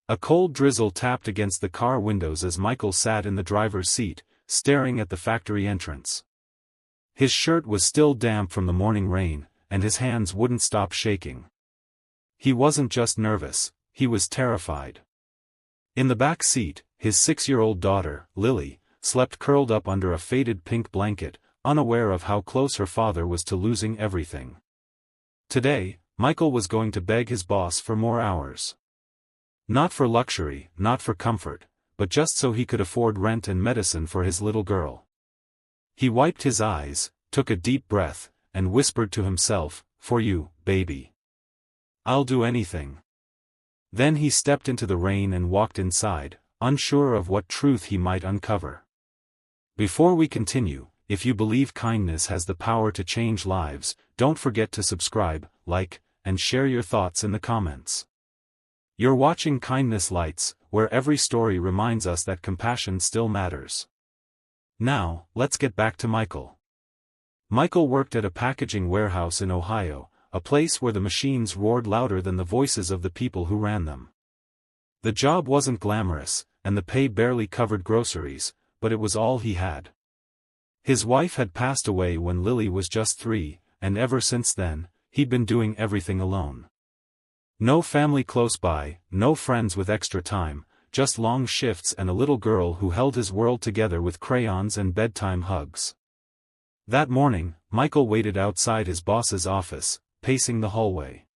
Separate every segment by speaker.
Speaker 1: A cold drizzle tapped against the car windows as Michael sat in the driver's seat, staring at the factory entrance. His shirt was still damp from the morning rain, and his hands wouldn't stop shaking. He wasn't just nervous, he was terrified. In the back seat, his 6-year-old daughter, Lily, slept curled up under a faded pink blanket, unaware of how close her father was to losing everything. Today, Michael was going to beg his boss for more hours. Not for luxury, not for comfort, but just so he could afford rent and medicine for his little girl. He wiped his eyes, took a deep breath, and whispered to himself, "For you, baby. I'll do anything." Then he stepped into the rain and walked inside, unsure of what truth he might uncover. Before we continue, if you believe kindness has the power to change lives, don't forget to subscribe, like, and share your thoughts in the comments. You're watching Kindness Lights, where every story reminds us that compassion still matters. Now, let's get back to Michael. Michael worked at a packaging warehouse in Ohio, a place where the machines roared louder than the voices of the people who ran them. The job wasn't glamorous, and the pay barely covered groceries, but it was all he had. His wife had passed away when Lily was just 3, and ever since then, he'd been doing everything alone. No family close by, no friends with extra time, just long shifts and a little girl who held his world together with crayons and bedtime hugs. That morning, Michael waited outside his boss's office, pacing the hallway.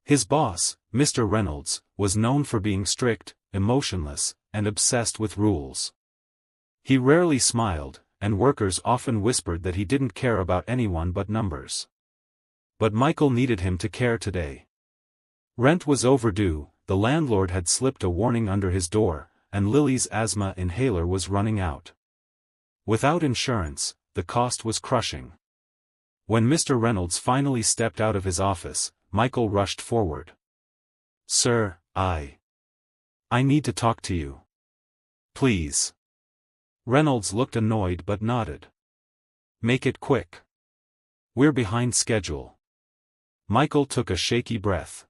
Speaker 1: His boss, Mr. Reynolds, was known for being strict, emotionless, and obsessed with rules. He rarely smiled, and workers often whispered that he didn't care about anyone but numbers. But Michael needed him to care today. Rent was overdue, the landlord had slipped a warning under his door, and Lily's asthma inhaler was running out. Without insurance, the cost was crushing. When Mr. Reynolds finally stepped out of his office, Michael rushed forward. "Sir, I need to talk to you. Please." Reynolds looked annoyed but nodded. "Make it quick. We're behind schedule." Michael took a shaky breath.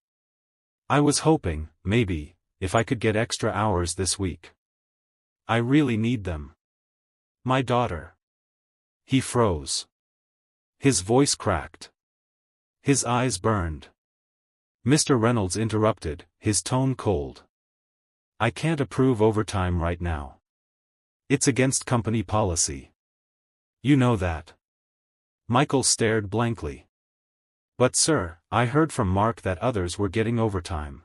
Speaker 1: "I was hoping, maybe, if I could get extra hours this week. I really need them. My daughter." He froze. His voice cracked. His eyes burned. Mr. Reynolds interrupted, his tone cold. "I can't approve overtime right now. It's against company policy. You know that." Michael stared blankly. "But sir, I heard from Mark that others were getting overtime.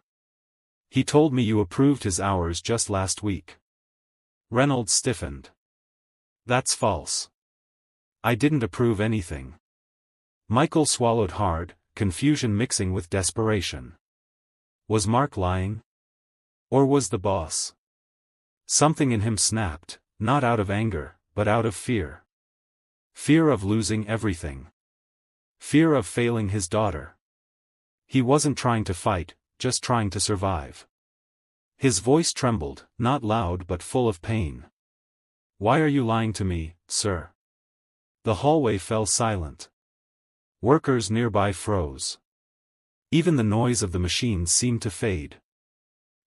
Speaker 1: He told me you approved his hours just last week." Reynolds stiffened. "That's false. I didn't approve anything." Michael swallowed hard, confusion mixing with desperation. Was Mark lying? Or was the boss? Something in him snapped, not out of anger, but out of fear. Fear of losing everything. Fear of failing his daughter. He wasn't trying to fight, just trying to survive. His voice trembled, not loud but full of pain. "Why are you lying to me, sir?" The hallway fell silent. Workers nearby froze. Even the noise of the machines seemed to fade.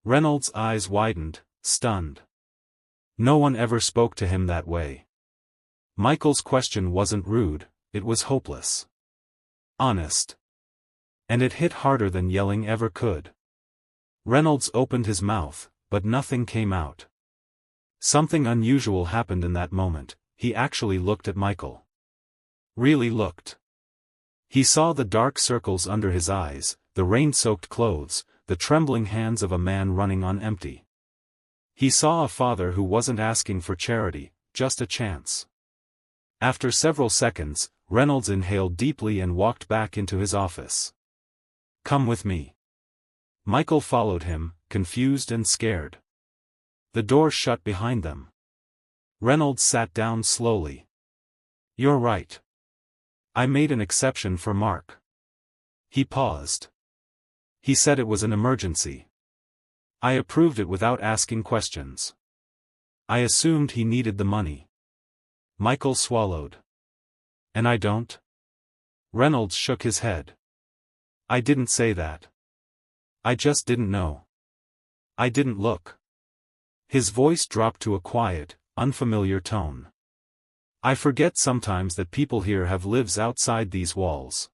Speaker 1: Reynolds' eyes widened, stunned. No one ever spoke to him that way. Michael's question wasn't rude, it was hopeless. Honest. And it hit harder than yelling ever could. Reynolds opened his mouth, but nothing came out. Something unusual happened in that moment. He actually looked at Michael. Really looked. He saw the dark circles under his eyes, the rain-soaked clothes, the trembling hands of a man running on empty. He saw a father who wasn't asking for charity, just a chance. After several seconds, Reynolds inhaled deeply and walked back into his office. "Come with me." Michael followed him, confused and scared. The door shut behind them. Reynolds sat down slowly. "You're right. I made an exception for Mark." He paused. "He said it was an emergency. I approved it without asking questions. I assumed he needed the money." Michael swallowed. "And I don't?" Reynolds shook his head. "I didn't say that. I just didn't know." I didn't look. His voice dropped to a quiet, unfamiliar tone. I forget sometimes that people here have lives outside these walls.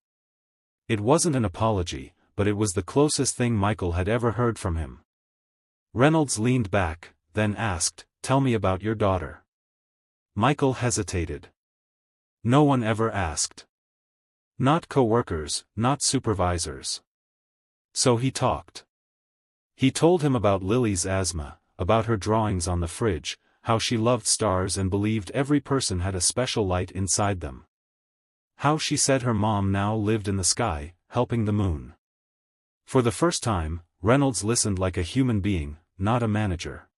Speaker 1: It wasn't an apology, but it was the closest thing Michael had ever heard from him. Reynolds leaned back, then asked, "Tell me about your daughter." Michael hesitated. No one ever asked. Not co-workers, not supervisors. So he talked. He told him about Lily's asthma, about her drawings on the fridge, how she loved stars and believed every person had a special light inside them. How she said her mom now lived in the sky, helping the moon. For the first time, Reynolds listened like a human being, not a manager.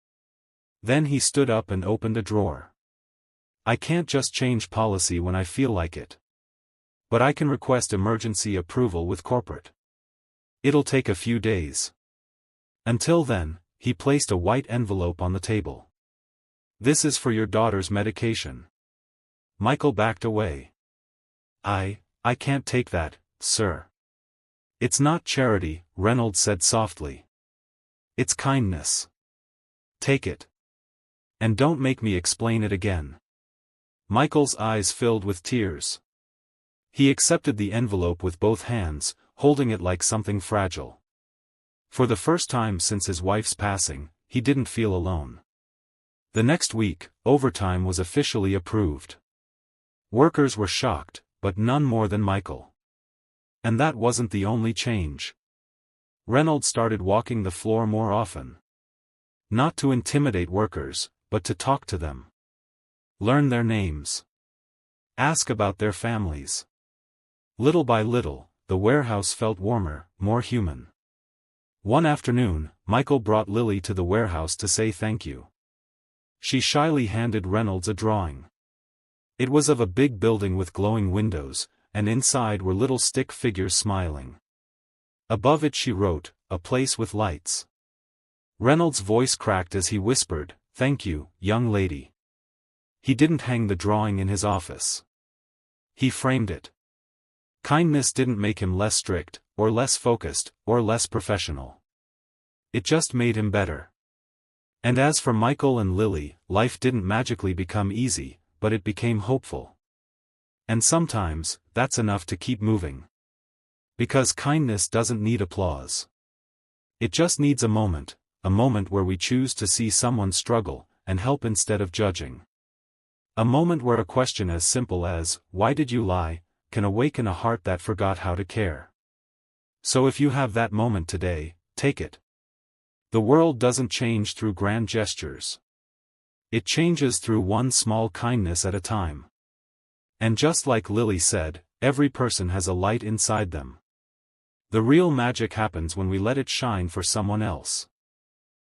Speaker 1: Then he stood up and opened a drawer. "I can't just change policy when I feel like it. But I can request emergency approval with corporate. It'll take a few days. Until then," he placed a white envelope on the table. "This is for your daughter's medication." Michael backed away. I can't take that, sir." "It's not charity," Reynolds said softly. "It's kindness. Take it. And don't make me explain it again." Michael's eyes filled with tears. He accepted the envelope with both hands, holding it like something fragile. For the first time since his wife's passing, he didn't feel alone. The next week, overtime was officially approved. Workers were shocked, but none more than Michael. And that wasn't the only change. Reynolds started walking the floor more often. Not to intimidate workers, but to talk to them. Learn their names. Ask about their families. Little by little, the warehouse felt warmer, more human. One afternoon, Michael brought Lily to the warehouse to say thank you. She shyly handed Reynolds a drawing. It was of a big building with glowing windows, and inside were little stick figures smiling. Above it she wrote, "A place with lights." Reynolds' voice cracked as he whispered, "Thank you, young lady." He didn't hang the drawing in his office. He framed it. Kindness didn't make him less strict, or less focused, or less professional. It just made him better. And as for Michael and Lily, life didn't magically become easy, but it became hopeful. And sometimes, that's enough to keep moving. Because kindness doesn't need applause. It just needs a moment where we choose to see someone struggle, and help instead of judging. A moment where a question as simple as, "Why did you lie?" can awaken a heart that forgot how to care. So if you have that moment today, take it. The world doesn't change through grand gestures. It changes through one small kindness at a time. And just like Lily said, every person has a light inside them. The real magic happens when we let it shine for someone else.